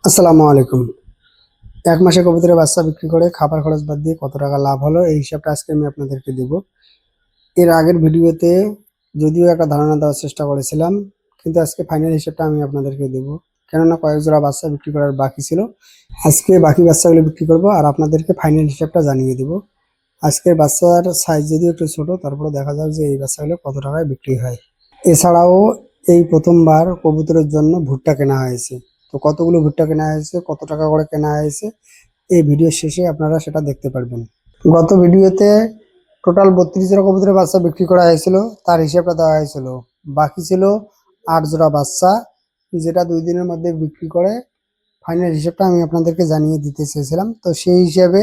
আসসালামু আলাইকুম। এক মাসে কবুতরের বাচ্চা বিক্রি করে খাবার খরচ বাদ দিয়ে কত টাকা লাভ হলো এই হিসাবটা আজকে আমি আপনাদেরকে দিব। এর আগের ভিডিওতে যদিও একটা ধারণা দেওয়ার চেষ্টা করেছিলাম, কিন্তু আজকে ফাইনাল হিসাবটা আমি আপনাদেরকে দেব। কেননা কয়েক জোড়া বাচ্চা বিক্রি করার বাকি ছিল। আজকে বাকি বাচ্চাগুলো বিক্রি করব আর আপনাদেরকে ফাইনাল হিসাবটা জানিয়ে দিব। আজকের বাচ্চার সাইজ যদিও একটু ছোট, তারপরে দেখা যাক যে এই বাচ্চাগুলো কত টাকায় বিক্রি হয়। এছাড়াও এই প্রথমবার কবুতরের জন্য ভুট্টা কেনা হয়েছে। তো কতগুলো ভুট্টা কেনা হয়েছে, কত টাকা করে কেনা হয়েছে, এই ভিডিও শেষে আপনারা সেটা দেখতে পারবেন। গত ভিডিওতে টোটাল 32 জোড়া কবুতরের বাচ্চা বিক্রি করা হয়েছিল, তার হিসাবটা দেওয়া হয়েছিল। বাকি ছিল 8 জোড়া বাচ্চা, যেটা 2 দিনের মধ্যে বিক্রি করে ফাইনাল হিসাবটা আমি আপনাদেরকে জানিয়ে দিতে চেয়েছিলাম। তো সেই হিসাবে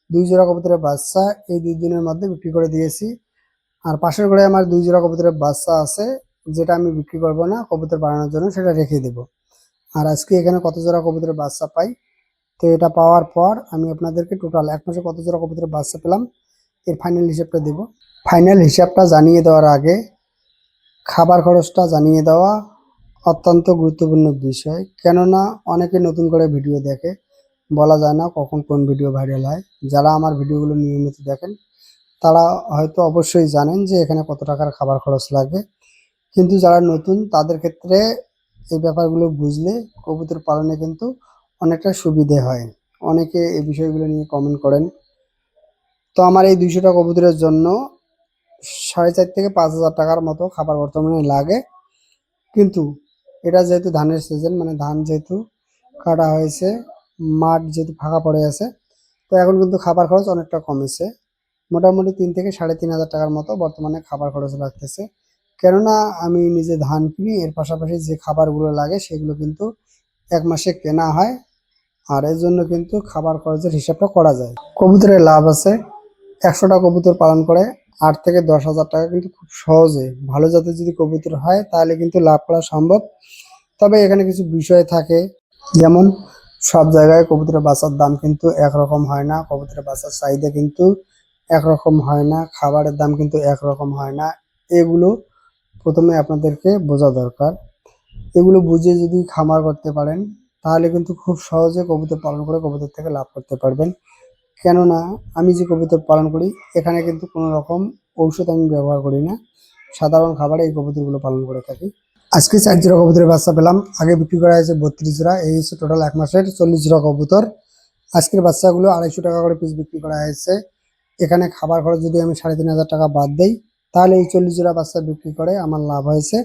2 জোড়া কবুতরের বাচ্চা এই 2 দিনের মধ্যে বিক্রি করে দিয়েছি। আর পাশের ঘরে আমার 2 জোড়া কবুতরের বাচ্চা আছে, যেটা আমি বিক্রি করব না, কবুতর বানানোর জন্য সেটা রেখে দেব। আর আজকে এখানে কত জোড়া কবুতরের বাচ্চা পাই, তো এটা পাওয়ার পর আমি আপনাদেরকে টোটাল এক মাসে কত জোড়া কবুতরের বাচ্চা পেলাম এর ফাইনাল হিসাবটা দেব। ফাইনাল হিসাবটা জানিয়ে দেওয়ার আগে খাবার খরচটা জানিয়ে দেওয়া অত্যন্ত গুরুত্বপূর্ণ বিষয়। কেননা অনেকে নতুন করে ভিডিও দেখে, বলা যায় না কখন কোন ভিডিও ভাইরাল হয়। যারা আমার ভিডিওগুলো নিয়মিত দেখেন তারা হয়তো অবশ্যই জানেন যে এখানে কত টাকার খাবার খরচ লাগে, কিন্তু যারা নতুন তাদের ক্ষেত্রে এই ব্যাপারগুলো বুঝলে কবুতর পালনে কিন্তু অনেকটা সুবিধে হয়। অনেকে এই বিষয়গুলো নিয়ে কমেন্ট করেন। তো আমার এই 200টা কবুতরের জন্য 4.5 থেকে 5,000 টাকার মতো খাবার বর্তমানে লাগে। কিন্তু এটা যেহেতু ধানের সিজন, মানে ধান যেহেতু কাটা হয়েছে, মাঠ যেহেতু ফাঁকা পড়ে আছে, তো এখন কিন্তু খাবার খরচ অনেকটা কমেছে। মোটামুটি 3 থেকে 3,500 টাকার মতো বর্তমানে খাবার খরচ লাগতেছে। কেননা আমি নিজে ধান কিনি, এর পাশাপাশি যে খাবারগুলো লাগে সেগুলো কিন্তু এক মাসে কেনা হয়। আর এর জন্য কিন্তু খাবার খরচের হিসাবটা করা যায়। কবুতরের লাভ আছে। 100টা কবুতর পালন করে 8 থেকে 10,000 টাকা কিন্তু খুব সহজে, ভালো জাতের যদি কবুতর হয় তাহলে কিন্তু লাভ করা সম্ভব। তবে এখানে কিছু বিষয় থাকে, যেমন সব জায়গায় কবুতরের বাচ্চার দাম কিন্তু একরকম হয় না, কবুতরের বাচ্চার চাহিদা কিন্তু একরকম হয় না, খাবারের দাম কিন্তু একরকম হয় না। এগুলো প্রথমে আপনাদেরকে বোঝা দরকার। এগুলো বুঝে যদি খামার করতে পারেন তাহলে কিন্তু খুব সহজে কবুতর পালন করে কবুতর থেকে লাভ করতে পারবেন। কেননা আমি যে কবুতর পালন করি এখানে কিন্তু কোনো রকম ঔষধ আমি ব্যবহার করি না, সাধারণ খাবারে এই কবুতরগুলো পালন করে থাকি। আজকে 4 জোড়া কবুতরের বাচ্চা পেলাম, আগে বিক্রি করা হয়েছে 32 জোড়া, এই হচ্ছে টোটাল এক মাসের 40 জোড়া কবুতর। আজকের বাচ্চাগুলো 250 টাকা করে পিস বিক্রি করা হয়েছে। এখানে খাবার খরচ যদি আমি 3,500 টাকা বাদ দেই তাহলে এই 40 জোড়া বাচ্চা বিক্রি করে আমার লাভ হয়েছে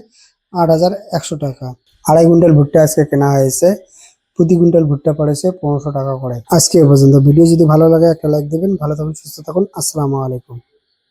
8,100 টাকা। 2.5 কুইন্টাল ভুট্টা আজকে কেনা হয়েছে, প্রতি কুইন্টাল ভুট্টা পড়েছে 1500 টাকা করে। আজকে এ পর্যন্ত। ভিডিও যদি ভালো লাগে একটা লাইক দেবেন। ভালো থাকুন, সুস্থ থাকুন। আসসালামু আলাইকুম।